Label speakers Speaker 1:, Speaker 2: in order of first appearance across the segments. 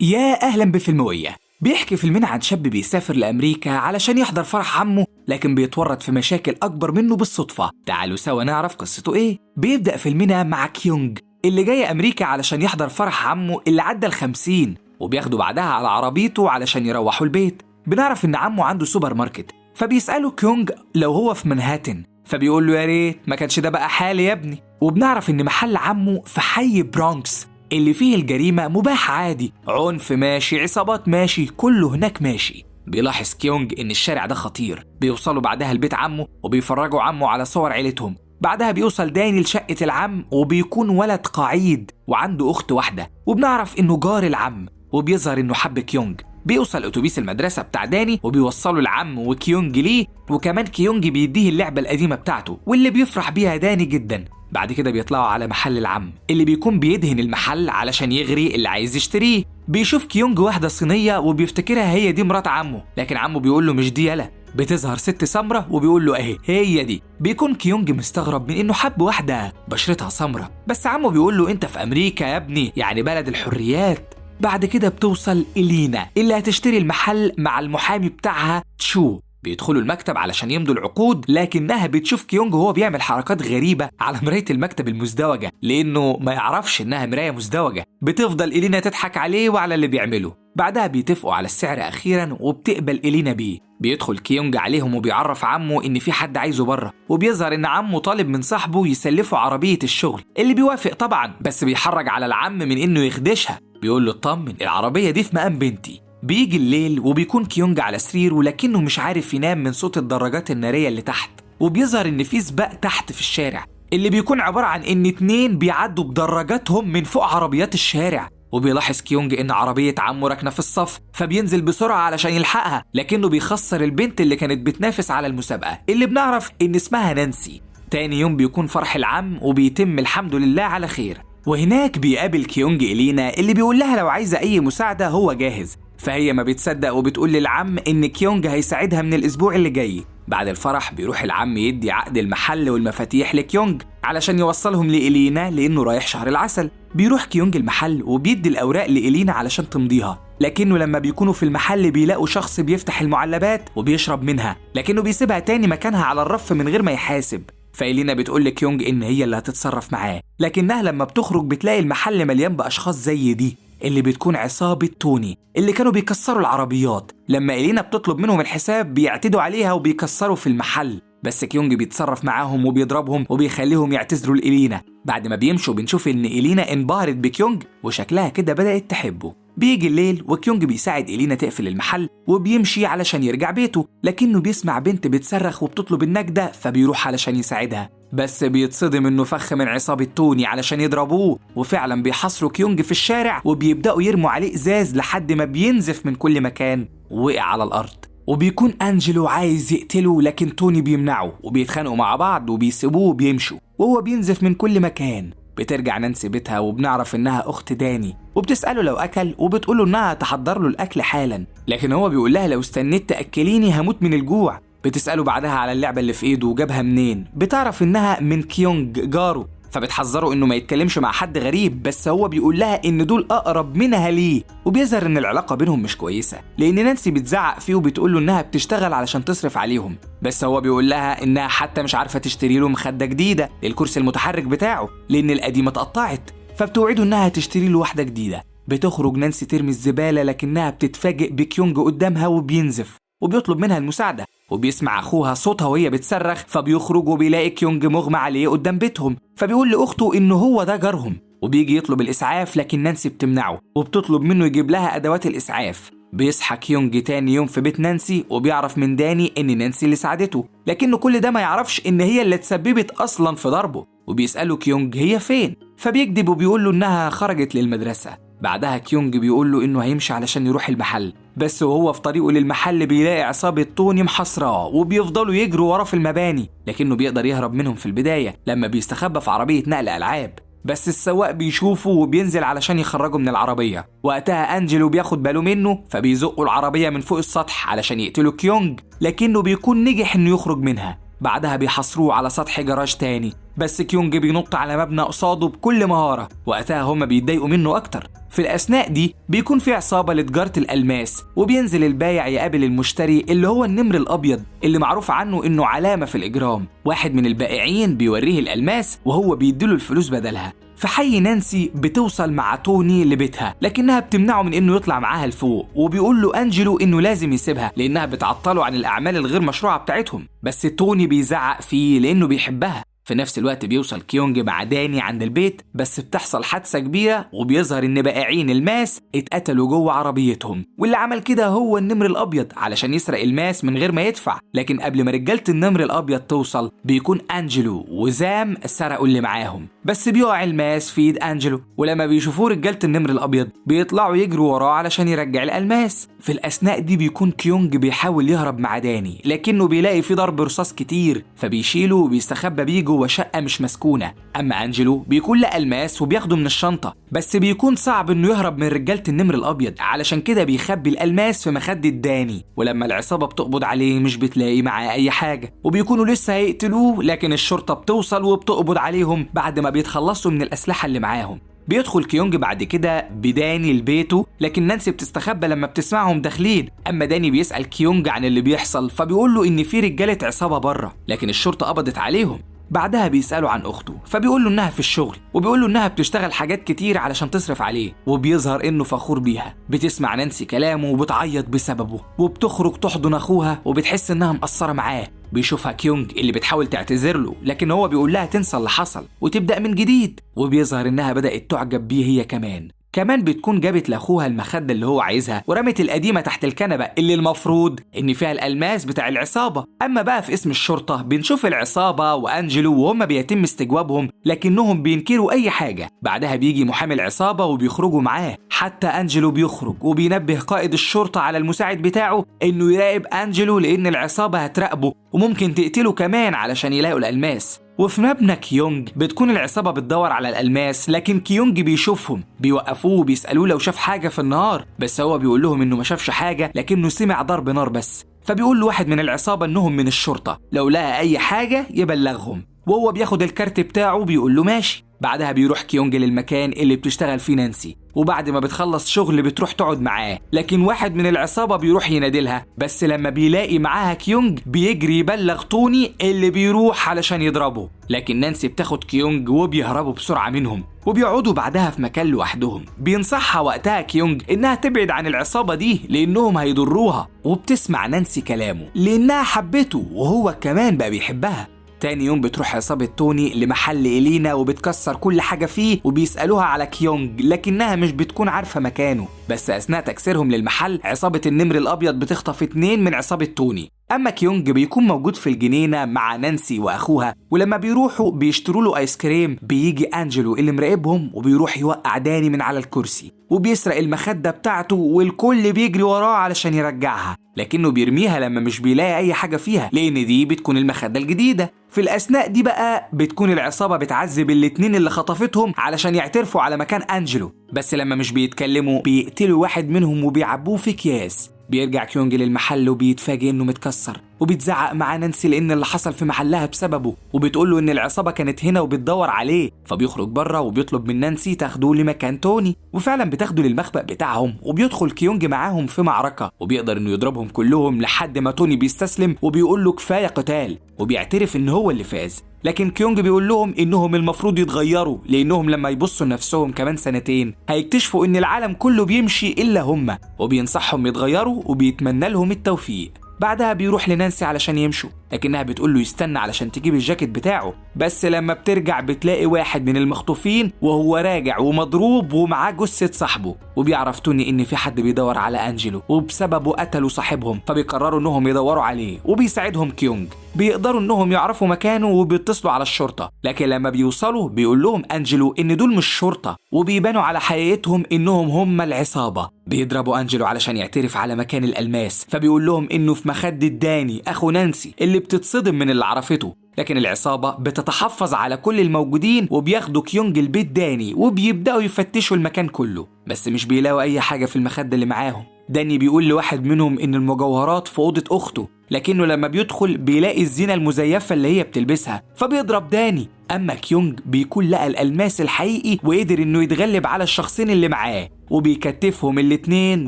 Speaker 1: يا أهلا بفيلموية. بيحكي فيلمنا عن شاب بيسافر لأمريكا علشان يحضر فرح عمه، لكن بيتورط في مشاكل أكبر منه بالصدفة. تعالوا سوا نعرف قصته إيه. بيبدأ فيلمنا مع كيونج اللي جاي أمريكا علشان يحضر فرح عمه اللي عدى ال50، وبياخده بعدها على عربيته علشان يروحوا البيت. بنعرف إن عمه عنده سوبر ماركت، فبيسأله كيونج لو هو في منهاتن، فبيقول له يا ريت ما كانش ده بقى حالي يا ابني. وبنعرف إن محل عمه في حي برونكس اللي فيه الجريمة مباح عادي، عنف ماشي، عصابات ماشي، كله هناك ماشي. بيلاحظ كيونج إن الشارع ده خطير. بيوصلوا بعدها لبيت عمه وبيفرجوا عمه على صور عيلتهم. بعدها بيوصل داني لشقة العم وبيكون ولد قعيد وعنده أخت واحدة، وبنعرف إنه جار العم، وبيظهر إنه حب كيونج. بيوصل أتوبيس المدرسة بتاع داني وبيوصلوا العم وكيونج ليه، وكمان كيونج بيديه اللعبة القديمة بتاعته واللي بيفرح بيها داني جدا. بعد كده بيطلعوا على محل العم اللي بيكون بيدهن المحل علشان يغري اللي عايز يشتريه. بيشوف كيونج واحدة صينية وبيفتكرها هي دي مرات عمه، لكن عمه بيقول له مش دي يلا. بتظهر ست سمرة وبيقول له اهي هي دي. بيكون كيونج مستغرب من انه حب واحدة بشرتها سمرة، بس عمه بيقول له انت في امريكا يا ابني، يعني بلد الحريات. بعد كده بتوصل إلينا اللي هتشتري المحل مع المحامي بتاعها تشو. بيدخلوا المكتب علشان يمضوا العقود، لكنها بتشوف كيونج وهو بيعمل حركات غريبة على مراية المكتب المزدوجة لأنه ما يعرفش إنها مراية مزدوجة. بتفضل إلينا تضحك عليه وعلى اللي بيعمله. بعدها بيتفقوا على السعر أخيرا وبتقبل إلينا بيه. بيدخل كيونج عليهم وبيعرف عمه إن في حد عايزه بره، وبيظهر إن عمه طالب من صاحبه يسلفه عربية الشغل، اللي بيوافق طبعا، بس بيحرج على العم من إنه يخدشها. بيقول له اطمن العربية دي في مقام بنتي. بيجي الليل وبيكون كيونج على سرير ولكنه مش عارف ينام من صوت الدراجات النارية اللي تحت، وبيظهر ان في سباق تحت في الشارع اللي بيكون عبارة عن ان 2 بيعدوا بدراجاتهم من فوق عربيات الشارع. وبيلاحظ كيونج ان عربية عمه راكنة في الصف، فبينزل بسرعة علشان يلحقها، لكنه بيخسر البنت اللي كانت بتنافس على المسابقة اللي بنعرف ان اسمها نانسي. تاني يوم بيكون فرح العم وبيتم الحمد لله على خير، وهناك بيقابل كيونج إلينا اللي بيقول لها لو عايزة أي مساعدة هو جاهز. فهي ما بتصدق وبتقول للعم إن كيونج هيساعدها من الأسبوع اللي جاي. بعد الفرح بيروح العم يدي عقد المحل والمفاتيح لكيونج علشان يوصلهم لإلينا لأنه رايح شهر العسل. بيروح كيونج المحل وبيدي الأوراق لإلينا علشان تمضيها، لكنه لما بيكونوا في المحل بيلاقوا شخص بيفتح المعلبات وبيشرب منها، لكنه بيسيبها تاني مكانها على الرف من غير ما يحاسب. فإلينا بتقول لكيونج إن هي اللي هتتصرف معاه، لكنها لما بتخرج بتلاقي المحل مليان بأشخاص زي دي اللي بتكون عصابة توني اللي كانوا بيكسروا العربيات. لما إلينا بتطلب منهم الحساب بيعتدوا عليها وبيكسروا في المحل، بس كيونج بيتصرف معاهم وبيضربهم وبيخليهم يعتذروا لإلينا. بعد ما بيمشوا بنشوف إن إلينا انبهرت بكيونج وشكلها كده بدأت تحبه. بيجي الليل وكيونج بيساعد إلينا تقفل المحل وبيمشي علشان يرجع بيته، لكنه بيسمع بنت بتصرخ وبتطلب النجدة، فبيروح علشان يساعدها، بس بيتصدم إنه فخ من عصابة توني علشان يضربوه. وفعلا بيحاصروا كيونج في الشارع وبيبدأوا يرموا عليه إزاز لحد ما بينزف من كل مكان ووقع على الأرض. وبيكون أنجلو عايز يقتله لكن توني بيمنعه، وبيتخانقوا مع بعض وبيسيبوه وبيمشوا وهو بينزف من كل مكان. بترجع نانسي بيتها وبنعرف إنها أخت داني، وبتسأله لو أكل وبتقوله إنها تحضر له الأكل حالا، لكن هو بيقول لها لو استنيت تأكليني هموت من الجوع. بتسأله بعدها على اللعبة اللي في إيده وجابها منين. بتعرف إنها من كيونج جاره، فبتحذره إنه ما يتكلمش مع حد غريب، بس هو بيقول لها إن دول أقرب منها ليه. وبيظهر إن العلاقة بينهم مش كويسة لأن نانسي بتزعق فيه وبتقول له إنها بتشتغل علشان تصرف عليهم، بس هو بيقول لها إنها حتى مش عارفة تشتري له مخدة جديدة للكرسي المتحرك بتاعه لأن القديمة اتقطعت، فبتوعده إنها تشتري له واحدة جديدة. بتخرج نانسي ترمي الزبالة لكنها بتتفاجئ بكيونج قدامها وبينزف وبيطلب منها المساعدة، وبيسمع أخوها صوتها وهي بتصرخ، فبيخرج وبيلاقي كيونج مغمى عليه قدام بيتهم، فبيقول لأخته إنه هو ده جارهم، وبيجي يطلب الإسعاف لكن نانسي بتمنعه وبتطلب منه يجيب لها أدوات الإسعاف. بيصحى كيونج تاني يوم في بيت نانسي وبيعرف من داني إن نانسي اللي ساعدته، لكنه كل ده ما يعرفش إن هي اللي تسببت أصلا في ضربه. وبيسأله كيونج هي فين، فبيكذب وبيقول له إنها خرجت للمدرسة. بعدها كيونج بيقول له إنه هيمشي علشان يروح المحل، بس وهو في طريقه للمحل بيلاقي عصابة توني محاصراه وبيفضلوا يجروا وراه في المباني، لكنه بيقدر يهرب منهم في البداية لما بيستخبى في عربية نقل ألعاب، بس السواق بيشوفه وبينزل علشان يخرجه من العربية. وقتها أنجلو بياخد باله منه فبيزقوا العربية من فوق السطح علشان يقتلوا كيونج، لكنه بيكون نجح إنه يخرج منها. بعدها بيحصروه على سطح جراج تاني بس كيونج بينط على مبنى قصاده بكل مهارة. وقتها هما بيتضايقوا منه أكتر. في الأثناء دي بيكون في عصابة لتجارة الألماس، وبينزل البايع يقابل المشتري اللي هو النمر الأبيض اللي معروف عنه إنه علامة في الإجرام. واحد من البائعين بيوريه الألماس وهو بيديله الفلوس بدلها. في حي نانسي بتوصل مع توني لبيتها، لكنها بتمنعه من إنه يطلع معاها لفوق، وبيقول له أنجلو إنه لازم يسيبها لأنها بتعطله عن الأعمال الغير مشروعة بتاعتهم. بس توني بيزعق فيه لأنه بيحبها. في نفس الوقت بيوصل كيونج مع داني عند البيت، بس بتحصل حادثة كبيرة وبيظهر إن بائعين الماس اتقتلوا جوه عربيتهم، واللي عمل كده هو النمر الأبيض علشان يسرق الماس من غير ما يدفع. لكن قبل ما رجالة النمر الأبيض توصل بيكون أنجلو وزام سرقوا اللي معاهم، بس بيقع الماس في ايد أنجلو، ولما بيشوفوه رجالة النمر الأبيض بيطلعوا يجروا وراه علشان يرجع الألماس. في الأثناء دي بيكون كيونج بيحاول يهرب مع داني، لكنه بيلاقي في ضرب رصاص كتير فبيشيله وبيستخبى بيه جوه شقة مش مسكونة. أما أنجلو بيكون لقى الماس وبياخده من الشنطة، بس بيكون صعب إنه يهرب من رجالة النمر الأبيض، علشان كده بيخبي الألماس في مخدة داني. ولما العصابة بتقبض عليه مش بتلاقي معاه أي حاجة، وبيكونوا لسه هيقتلوه، لكن الشرطة بتوصل وبتقبض عليهم بعد ما بيتخلصوا من الأسلحة اللي معاهم. بيدخل كيونج بعد كده بداني لبيته، لكن نانسي بتستخبى لما بتسمعهم داخلين. اما داني بيسأل كيونج عن اللي بيحصل، فبيقول له ان في رجالة عصابة بره، لكن الشرطة قبضت عليهم. بعدها بيسأله عن أخته، فبيقول له إنها في الشغل، وبيقول له إنها بتشتغل حاجات كتير علشان تصرف عليه، وبيظهر إنه فخور بيها. بتسمع نانسي كلامه وبتعيط بسببه، وبتخرج تحضن أخوها وبتحس إنها مقصرة معاه. بيشوفها كيونج اللي بتحاول تعتذر له، لكن هو بيقول لها تنسى اللي حصل وتبدأ من جديد. وبيظهر إنها بدأت تعجب بيه هي كمان بتكون جابت لاخوها المخدة اللي هو عايزها، ورمت القديمة تحت الكنبة اللي المفروض ان فيها الألماس بتاع العصابة. اما بقى في اسم الشرطة بنشوف العصابة وانجلو وهم بيتم استجوابهم، لكنهم بينكروا اي حاجة. بعدها بيجي محامي العصابة وبيخرجوا معاه، حتى انجلو بيخرج وبينبه قائد الشرطة على المساعد بتاعه انه يراقب انجلو، لان العصابة هتراقبه وممكن تقتله كمان علشان يلاقوا الألماس. وفي مبنى كيونج بتكون العصابة بتدور على الألماس، لكن كيونج بيشوفهم، بيوقفوه وبيسألوه لو شاف حاجة في النهار، بس هو بيقول لهم إنه ما شافش حاجة، لكنه سمع ضرب نار بس. فبيقول له واحد من العصابة إنهم من الشرطة، لو لقى أي حاجة يبلغهم، وهو بياخد الكارت بتاعه بيقول له ماشي. بعدها بيروح كيونج للمكان اللي بتشتغل فيه نانسي، وبعد ما بتخلص شغل بتروح تقعد معاه، لكن واحد من العصابة بيروح ينادلها، بس لما بيلاقي معاها كيونج بيجري يبلغ توني اللي بيروح علشان يضربه. لكن نانسي بتاخد كيونج وبيهربوا بسرعة منهم، وبيقعدوا بعدها في مكان لوحدهم. بينصحها وقتها كيونج إنها تبعد عن العصابة دي لأنهم هيضروها، وبتسمع نانسي كلامه لأنها حبته وهو كمان بقى بيحبها. تاني يوم بتروح عصابة توني لمحل إلينا وبتكسر كل حاجة فيه، وبيسألوها على كيونج لكنها مش بتكون عارفة مكانه. بس أثناء تكسيرهم للمحل عصابة النمر الأبيض بتخطف 2 من عصابة توني. أما كيونج بيكون موجود في الجنينة مع نانسي وأخوها، ولما بيروحوا بيشتروا له آيس كريم بيجي أنجلو اللي مراقبهم وبيروح يوقع داني من على الكرسي، وبيسرق المخدة بتاعته والكل بيجري وراه علشان يرجعها، لكنه بيرميها لما مش بيلاقي أي حاجة فيها، لأن دي بتكون المخدة الجديدة. في الأثناء دي بقى بتكون العصابة بتعذب ال2 اللي خطفتهم علشان يعترفوا على مكان أنجلو، بس لما مش بيتكلموا بيقتلوا واحد منهم وبيعبوه في أكياس. بيرجع كيونج للمحل وبيتفاجئ انه متكسر، وبيتزعق مع نانسي لان اللي حصل في محلها بسببه، وبتقوله ان العصابه كانت هنا وبتدور عليه. فبيخرج بره وبيطلب من نانسي تاخده لمكان توني، وفعلا بتاخده للمخبأ بتاعهم، وبيدخل كيونج معاهم في معركه، وبيقدر انه يضربهم كلهم لحد ما توني بيستسلم وبيقول له كفايه قتال، وبيعترف ان هو اللي فاز. لكن كيونج بيقول لهم انهم المفروض يتغيروا، لانهم لما يبصوا لنفسهم كمان 2 سنين هيكتشفوا ان العالم كله بيمشي الا هم، وبينصحهم يتغيروا وبيتمنى لهم التوفيق. بعدها بيروح لنانسي علشان يمشوا، لكنها بتقول له يستنى علشان تجيب الجاكيت بتاعه، بس لما بترجع بتلاقي واحد من المخطوفين وهو راجع ومضروب ومعاه جثة صاحبه، وبيعرف توني ان في حد بيدور على أنجلو وبسببه قتلوا صاحبهم، فبيقرروا انهم يدوروا عليه وبيساعدهم كيونج. بيقدروا انهم يعرفوا مكانه وبيتصلوا على الشرطة، لكن لما بيوصلوا بيقول لهم أنجلو ان دول مش شرطة، وبيبانوا على حقيقتهم انهم هم العصابة. بيضربوا أنجلو علشان يعترف على مكان الألماس، فبيقول لهم انه في مخدة داني اخو نانسي اللي بتتصدم من اللي عرفته. لكن العصابة بتتحفظ على كل الموجودين وبياخدوا كيونج البيت داني وبيبدأوا يفتشوا المكان كله، بس مش بيلاقوا أي حاجة في المخدة اللي معاهم. داني بيقول لواحد منهم إن المجوهرات في أوضة أخته، لكنه لما بيدخل بيلاقي الزينة المزيفة اللي هي بتلبسها، فبيضرب داني أما كيونج بيكون لقى الألماس الحقيقي وقدر إنه يتغلب على الشخصين اللي معاه، وبيكتفهم الاتنين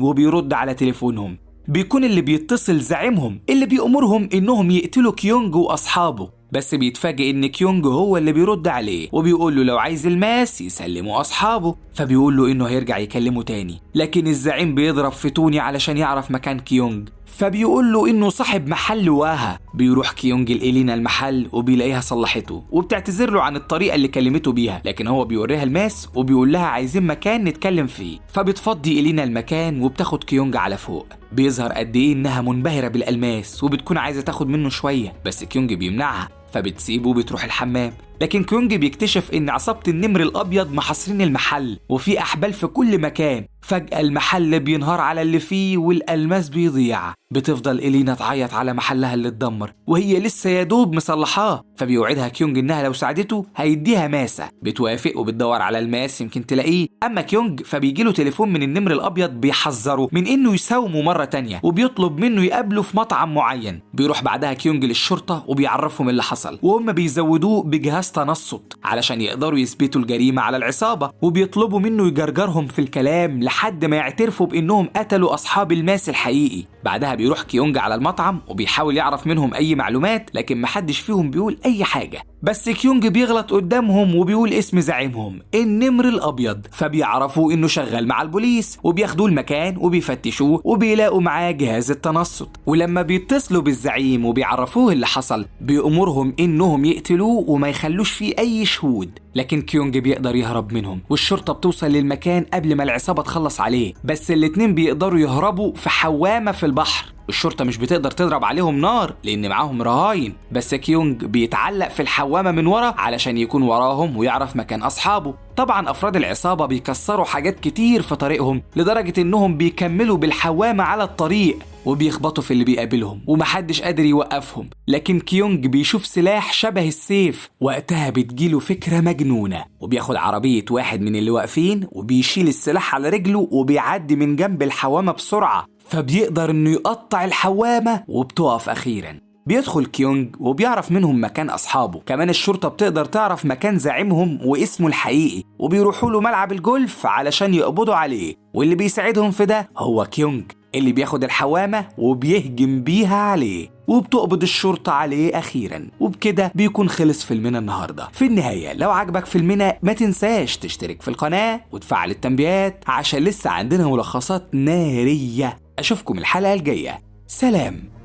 Speaker 1: وبيرد على تليفونهم. بيكون اللي بيتصل زعيمهم اللي بيأمرهم إنهم يقتلوا كيونج وأصحابه، بس بيتفاجئ إن كيونج هو اللي بيرد عليه وبيقول له لو عايز الماس يسلموا أصحابه، فبيقول له إنه هيرجع يكلمه تاني. لكن الزعيم بيضرب في توني علشان يعرف مكان كيونج، فبيقول له إنه صاحب محل واها. بيروح كيونج لإلينا المحل وبيلاقيها صلحته وبتعتذر له عن الطريقة اللي كلمته بيها، لكن هو بيوريها الماس وبيقول لها عايزين مكان نتكلم فيه، فبتفضي إلينا المكان وبتاخد كيونج على فوق. بيظهر قد إيه إنها منبهرة بالألماس وبتكون عايزة تاخد منه شوية، بس كيونج بيمنعها فبتسيبه وبتروح الحمام. لكن كيونج بيكتشف إن عصابة النمر الأبيض محاصرين المحل وفي أحبال في كل مكان. فجأة المحل بينهار على اللي فيه والألماس بيضيع. بتفضل إلينا تعيط على محلها اللي اتدمر وهي لسه يا دوب مصلحاه، فبيوعدها كيونج إنها لو ساعدته هيديها ماسة. بتوافق وبتدور على الماس يمكن تلاقيه. أما كيونج فبيجيله تليفون من النمر الأبيض بيحذره من إنه يساومه مرة تانية وبيطلب منه يقابله في مطعم معين. بيروح بعدها كيونج للشرطة وبيعرفهم اللي حصل، وهم بيزودوه بجهاز تنصت علشان يقدروا يثبتوا الجريمة على العصابة، وبيطلبوا منه يجرجرهم في الكلام لحد ما يعترفوا بإنهم قتلوا أصحاب الماس الحقيقي. بعدها بيروح كيونج على المطعم وبيحاول يعرف منهم أي معلومات، لكن محدش فيهم بيقول أي حاجة. بس كيونج بيغلط قدامهم وبيقول اسم زعيمهم النمر الأبيض، فبيعرفوا إنه شغال مع البوليس وبياخدوه المكان وبيفتشوه وبيلاقوا معاه جهاز التنصت. ولما بيتصلوا بالزعيم وبيعرفوه اللي حصل بيأمرهم إنهم يقتلوه وما يخلوش فيه أي شهود. لكن كيونج بيقدر يهرب منهم والشرطة بتوصل للمكان قبل ما العصابة تخلص عليه، بس الاتنين بيقدروا يهربوا في حوامة في البحر. الشرطة مش بتقدر تضرب عليهم نار لأن معاهم رهاين، بس كيونج بيتعلق في الحوامة من ورا علشان يكون وراهم ويعرف مكان أصحابه. طبعا أفراد العصابة بيكسروا حاجات كتير في طريقهم لدرجة إنهم بيكملوا بالحوامة على الطريق وبيخبطوا في اللي بيقابلهم ومحدش قادر يوقفهم. لكن كيونج بيشوف سلاح شبه السيف، وقتها بتجيله فكرة مجنونة وبياخد عربية واحد من اللي واقفين وبيشيل السلاح على رجله وبيعدي من جنب الحوامة بسرعة، فبيقدر إنه يقطع الحوامة وبتقف أخيراً. بيدخل كيونج وبيعرف منهم مكان أصحابه، كمان الشرطة بتقدر تعرف مكان زعيمهم واسمه الحقيقي، وبيروحوا له ملعب الجولف علشان يقبضوا عليه. واللي بيساعدهم في ده هو كيونج اللي بياخد الحوامة وبيهجم بيها عليه، وبتقبض الشرطة عليه أخيراً. وبكده بيكون خلص فيلمنا النهاردة. في النهاية لو عجبك فيلمنا ما تنساش تشترك في القناة وتفعل التنبيهات عشان لسه عندنا ملخصات نارية. أشوفكم الحلقة الجاية، سلام.